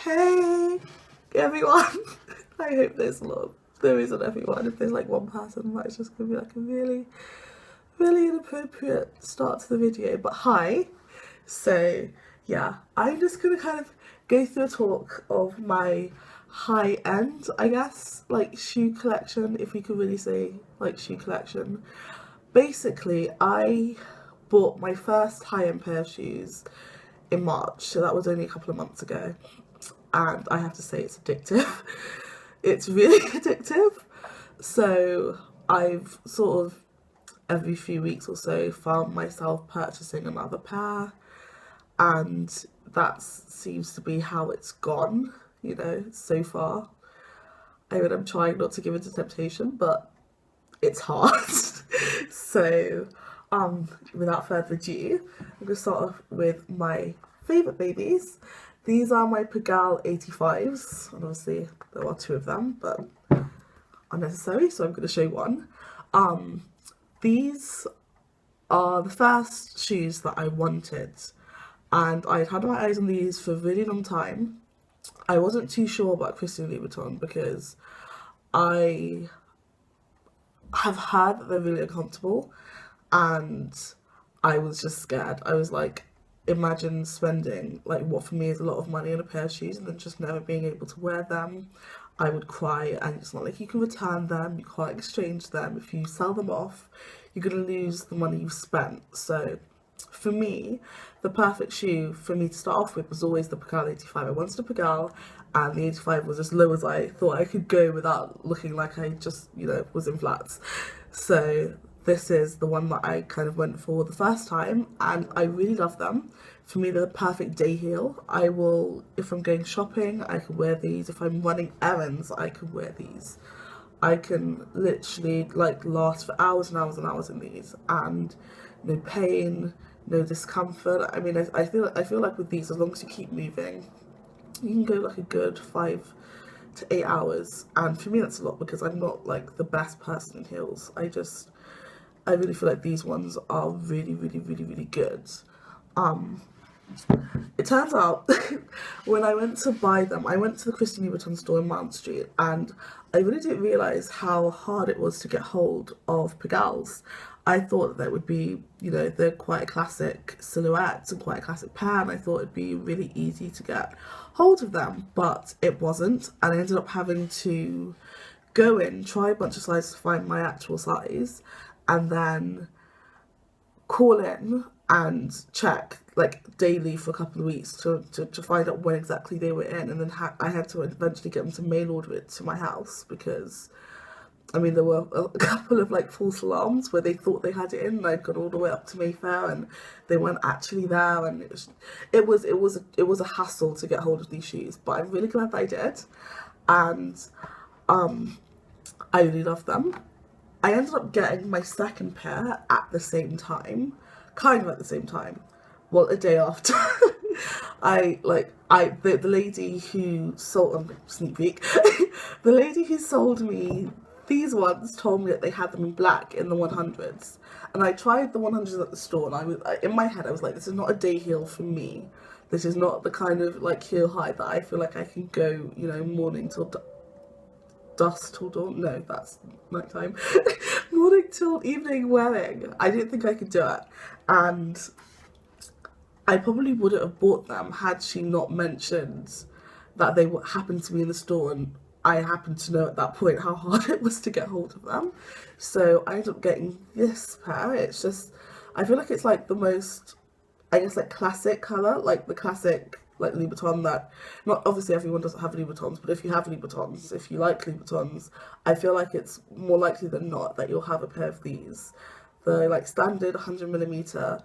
Hey everyone. I hope there isn't everyone. If there's like one person, that's just gonna be like a really inappropriate start to the video. But hi. So yeah, I'm just gonna kind of go through a talk of my high end, I guess, like shoe collection, if we could really say like shoe collection. Basically, I bought my first high end pair of shoes in March, so that was only a couple of months ago, and I have to say it's addictive. It's really addictive. So I've sort of every few weeks or so found myself purchasing another pair, and that seems to be how it's gone, so far. I mean, I'm trying not to give in to temptation, but it's hard. So, without further ado, I'm gonna start off with my favourite babies. These are my Pigalle 85s, and obviously there are two of them, but unnecessary, so I'm gonna show one. These are the first shoes that I wanted, and I'd had my eyes on these for a really long time. I wasn't too sure about Christian Louboutin because I have heard that they're really uncomfortable, and I was just scared. I was like, imagine spending like what for me is a lot of money on a pair of shoes and then just never being able to wear them. I would cry, and it's not like you can return them, you can't exchange them. If you sell them off, you're gonna lose the money you've spent. So for me, the perfect shoe for me to start off with was always the Pigalle 85. I wanted a Pigalle, and the 85 was as low as I thought I could go without looking like I just, was in flats. So this is the one that I kind of went for the first time, and I really love them. For me, they're the perfect day heel. I will, if I'm going shopping, I can wear these. If I'm running errands, I can wear these. I can literally like last for hours and hours and hours in these, and no pain, no discomfort. I mean, I feel like with these, as long as you keep moving, you can go like a good 5 to 8 hours. And for me, that's a lot because I'm not like the best person in heels. I really feel like these ones are really good. It turns out when I went to buy them, I went to the Christian Louboutin store in Mount Street, and I really didn't realise how hard it was to get hold of Pigalles. I thought that would be, they're quite a classic silhouette and quite a classic pair, and I thought it'd be really easy to get hold of them, but it wasn't, and I ended up having to go in, try a bunch of sizes to find my actual size, and then call in and check like daily for a couple of weeks to find out when exactly they were in, and then I had to eventually get them to mail order it to my house because I mean there were a couple of like false alarms where they thought they had it in, and I'd gone all the way up to Mayfair and they weren't actually there, and it was a hassle to get hold of these shoes, but I'm really glad that I did, and I really love them. I ended up getting my second pair at the same time, kind of at the same time. Well, a day after. The lady who sold, sneak peek, the lady who sold me these ones told me that they had them in black in the 100s. And I tried the 100s at the store, and in my head I was like, this is not a day heel for me. This is not the kind of like heel high that I feel like I can go, morning till dusk till dawn. No, that's nighttime. Morning till evening wearing. I didn't think I could do it, and I probably wouldn't have bought them had she not mentioned that they happened to be in the store, and I happened to know at that point how hard it was to get hold of them. So I ended up getting this pair. It's just, I feel like it's like the most, I guess, like classic colour, like the classic like Louboutin that, not obviously everyone doesn't have Louboutins, but if you have Louboutins, if you like Louboutins, I feel like it's more likely than not that you'll have a pair of these. The like standard 100mm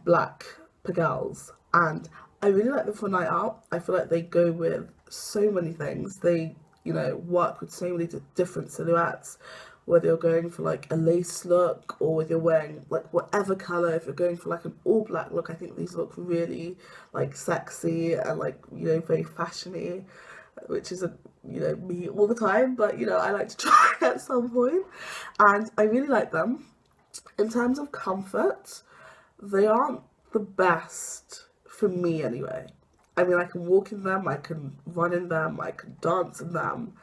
black Pigalles, and I really like them for a night out. I feel like they go with so many things. They, work with so many different silhouettes, whether you're going for like a lace look or whether you're wearing like whatever colour. If you're going for like an all black look, I think these look really like sexy and like, very fashiony, which isn't, me all the time, but I like to try at some point, and I really like them. In terms of comfort, they aren't the best for me anyway. I mean, I can walk in them, I can run in them, I can dance in them,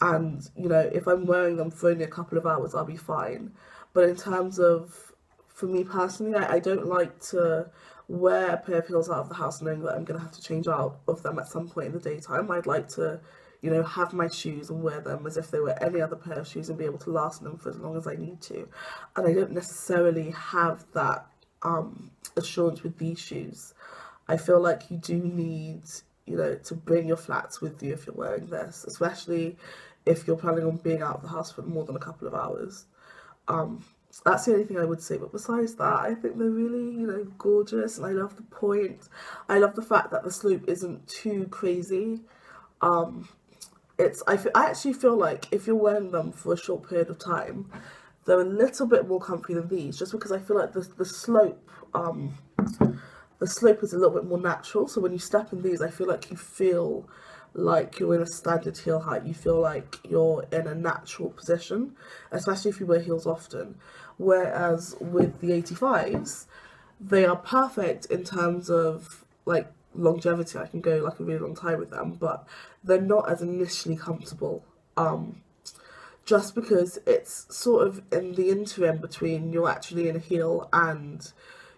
and you know, if I'm wearing them for only a couple of hours, I'll be fine. But in terms of, for me personally, I don't like to wear a pair of heels out of the house knowing that I'm going to have to change out of them at some point in the daytime. I'd like to, you know, have my shoes and wear them as if they were any other pair of shoes and be able to last in them for as long as I need to. And I don't necessarily have that assurance with these shoes. I feel like you do need, you know, to bring your flats with you if you're wearing this, especially if you're planning on being out of the house for more than a couple of hours. That's the only thing I would say, but besides that, I think they're really, you know, gorgeous, and I love the point. I love the fact that the slope isn't too crazy. I actually feel like if you're wearing them for a short period of time, they're a little bit more comfy than these, just because I feel like the slope is a little bit more natural. So when you step in these, I feel like you feel like you're in a standard heel height. You feel like you're in a natural position, especially if you wear heels often. Whereas with the 85s, they are perfect in terms of like longevity. I can go like a really long time with them, but they're not as initially comfortable. Just because it's sort of in the interim between you're actually in a heel and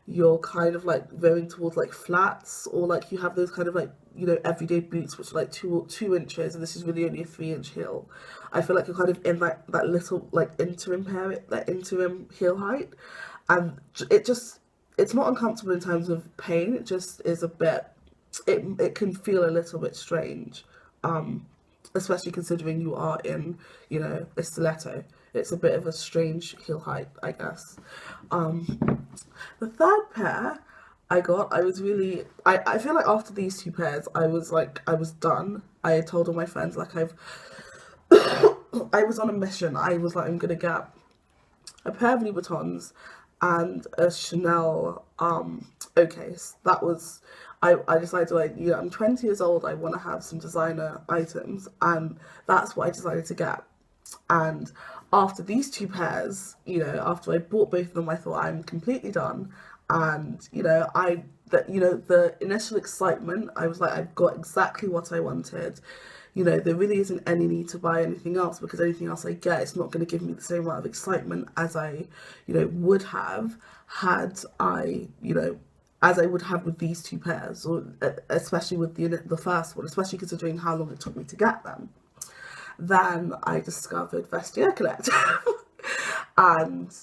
you're kind of like veering towards like flats, or like you have those kind of like, you know, everyday boots which are like two inches, and this is really only a 3-inch heel. I feel like you're kind of in that little like interim heel height, and it's not uncomfortable in terms of pain. It just is a bit, it can feel a little bit strange, especially considering you are in, you know, a stiletto. It's a bit of a strange heel height, I guess. The third pair I got, I feel like after these two pairs, I was done. I had told all my friends, like, I was on a mission. I was like, I'm gonna get a pair of Louboutins and a Chanel Ocase. That was, I decided, like, you know, I'm 20 years old, I want to have some designer items, and that's what I decided to get. And after these two pairs, you know, after I bought both of them, I thought, I'm completely done. And you know, the initial excitement, I was like, I've got exactly what I wanted. You know, there really isn't any need to buy anything else, because anything else I get, it's not going to give me the same amount of excitement as I, you know, would have had I, you know, as I would have with these two pairs, or especially with the first one, especially considering how long it took me to get them. Then I discovered Vestiaire Collective and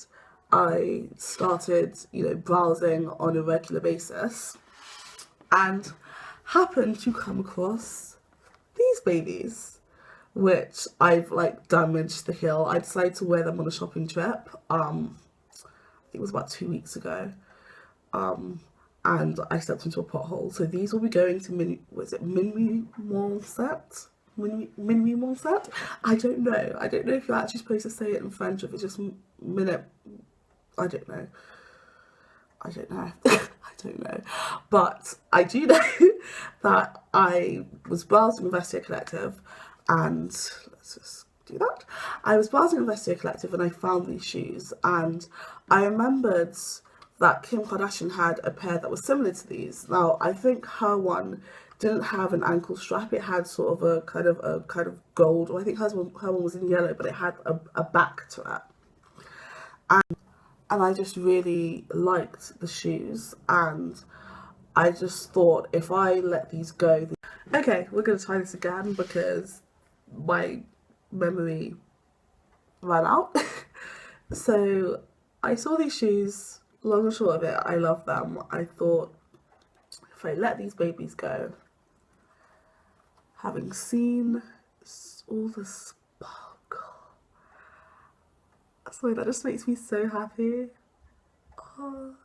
I started, you know, browsing on a regular basis and happened to come across these babies, which I've like damaged the heel. I decided to wear them on a shopping trip. I think it was about 2 weeks ago. And I stepped into a pothole. So these will be going to Minuit Monset? Minuit Monset? I don't know. I don't know if you're actually supposed to say it in French, if it's just minute. I don't know. I don't know. But I do know that I was browsing Vestiaire Collective, and let's just do that. I was browsing Vestiaire Collective and I found these shoes, and I remembered that Kim Kardashian had a pair that was similar to these. Now, I think her one didn't have an ankle strap. It had sort of a kind of gold, or I think her one was in yellow, but it had a back to it. And I just really liked the shoes, and I just thought, if I let these go... Okay, we're going to try this again because my memory ran out. So I saw these shoes, long and short of it, I love them. I thought, if I let these babies go, having seen all the sparkle, sorry, that just makes me so happy. Oh,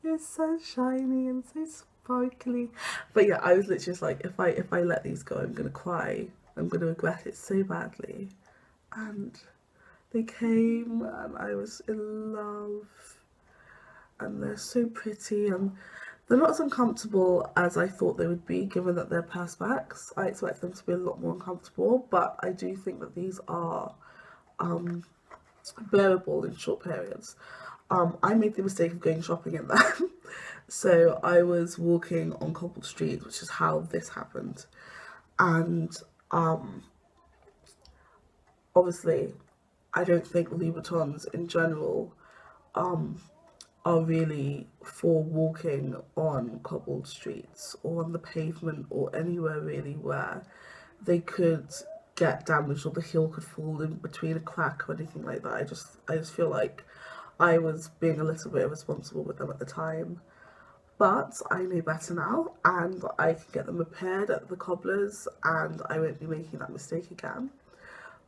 it's so shiny and so sparkly. But yeah, I was literally just like, if I let these go, I'm gonna cry. I'm gonna regret it so badly. And they came, and I was in love. And they're so pretty, and they're not as uncomfortable as I thought they would be, given that they're perspex. I expect them to be a lot more uncomfortable, but I do think that these are bearable in short periods. I made the mistake of going shopping in them. So I was walking on cobbled streets, which is how this happened. And obviously, I don't think Louboutins in general are really for walking on cobbled streets or on the pavement or anywhere really where they could get damaged or the heel could fall in between a crack or anything like that. I just feel like I was being a little bit irresponsible with them at the time. But I know better now, and I can get them repaired at the cobblers, and I won't be making that mistake again.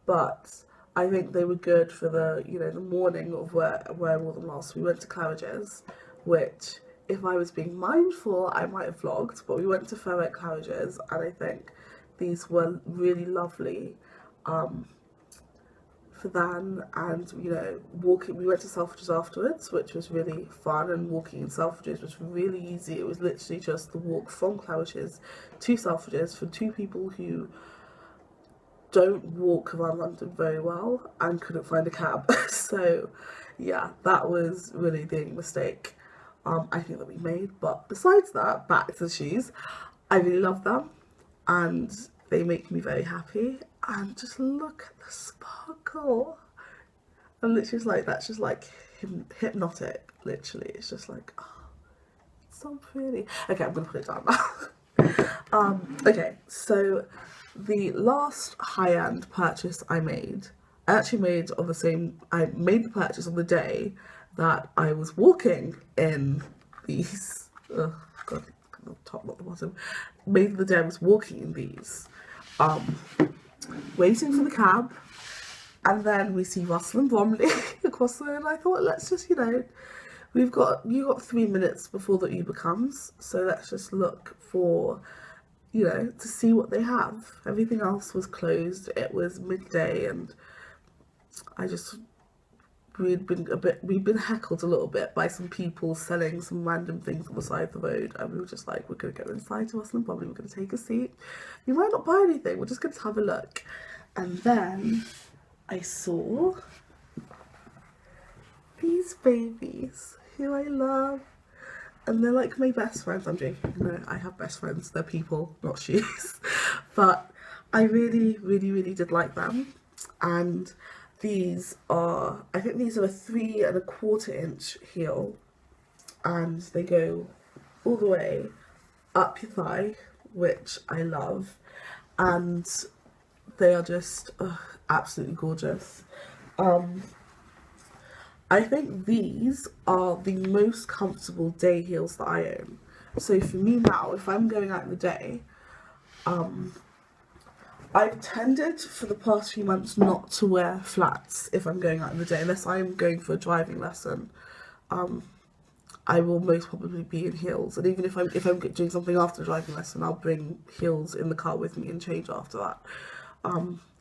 But I think they were good for the, you know, the morning of where I wore them last. We went to Claridge's, which, if I was being mindful, I might have vlogged, but we went to Ferret Claridge's, and I think these were really lovely for then. And, you know, we went to Selfridges afterwards, which was really fun, and walking in Selfridges was really easy. It was literally just the walk from Claridge's to Selfridges for two people who don't walk around London very well and couldn't find a cab. So yeah, that was really the mistake I think that we made. But besides that, back to the shoes, I really love them and they make me very happy. And just look at the sparkle. And literally just like, that's just like hypnotic, literally. It's just like, oh, it's so pretty. Okay, I'm gonna put it down now. Okay, so the last high-end purchase I made, I made the purchase on the day that I was walking in these, oh god, the top not the bottom, made the day I was walking in these, waiting for the cab, and then we see Russell and Bromley across the road, and I thought, let's just, you know, you got 3 minutes before the Uber comes, so let's just look for, you know, to see what they have. Everything else was closed. It was midday, and we'd been heckled a little bit by some people selling some random things on the side of the road, and we were just like, we're gonna go inside to Russell and Bromley, we're gonna take a seat. We might not buy anything, we're just gonna have a look. And then I saw these babies who I love. And they're like my best friends. I'm joking. No, I have best friends. They're people, not shoes. But I really, really, really did like them. And these are, I think these are a 3 1/4 inch heel. And they go all the way up your thigh, which I love. And they are just absolutely gorgeous. I think these are the most comfortable day heels that I own. So for me now, if I'm going out in the day, I've tended for the past few months not to wear flats if I'm going out in the day, unless I'm going for a driving lesson. I will most probably be in heels, and even if I'm doing something after the driving lesson, I'll bring heels in the car with me and change after that.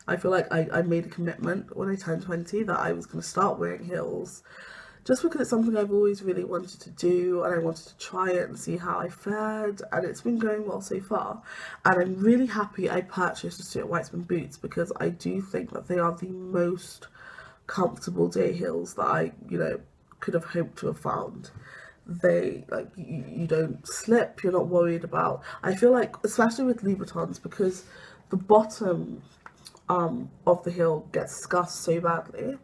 I feel like I made a commitment when I turned 20 that I was going to start wearing heels, just because it's something I've always really wanted to do, and I wanted to try it and see how I fared, and it's been going well so far. And I'm really happy I purchased the Stuart Weitzman boots, because I do think that they are the most comfortable day heels that I, you know, could have hoped to have found. They, like, you don't slip, you're not worried about, I feel like, especially with Louboutins, because the bottom of the heel gets scuffed so badly,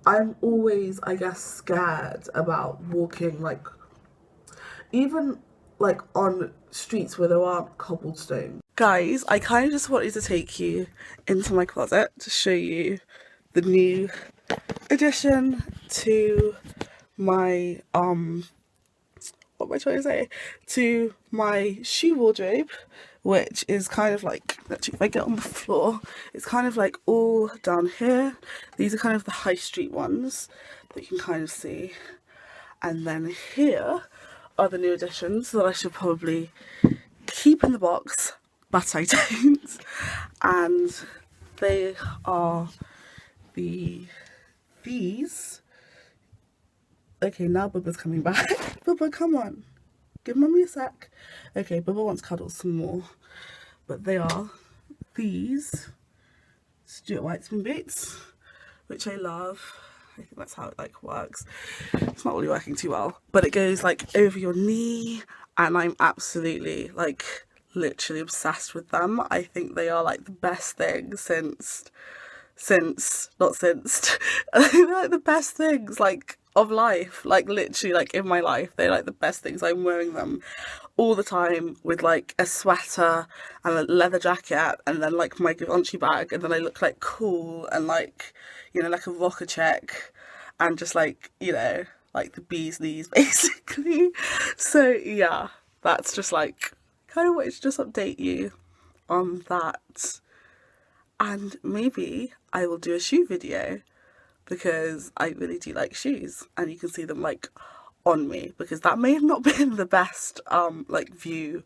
I'm always, I guess, scared about walking, like, even like on streets where there aren't cobblestones. Guys, I kind of just wanted to take you into my closet to show you the new addition to my what am I trying to say? To my shoe wardrobe, which is kind of like, actually, if I get on the floor, it's kind of like all down here. These are kind of the high street ones that you can kind of see. And then here are the new additions that I should probably keep in the box, but I don't. And they are these. Okay, now Bubba's coming back. Bubba, come on. Give Mummy a sec. Okay, Bubba wants cuddles some more. But they are these Stuart Weitzman boots, which I love. think that's how it like works. It's not really working too well, but it goes like over your knee, and I'm absolutely like literally obsessed with them. I think they are like the best thing not since they're like the best things like of life, like literally like in my life. They're like the best things. I'm wearing them all the time with like a sweater and a leather jacket, and then like my Givenchy bag, and then I look like cool and like, you know, like a rocker chick, and just like, you know, like the bee's knees basically. So yeah, that's just like kind of wanted to just update you on that. And maybe I will do a shoe video, because I really do like shoes, and you can see them like on me, because that may have not been the best like view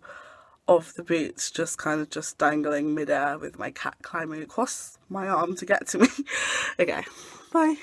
of the boots, just kind of just dangling midair with my cat climbing across my arm to get to me. Okay, bye.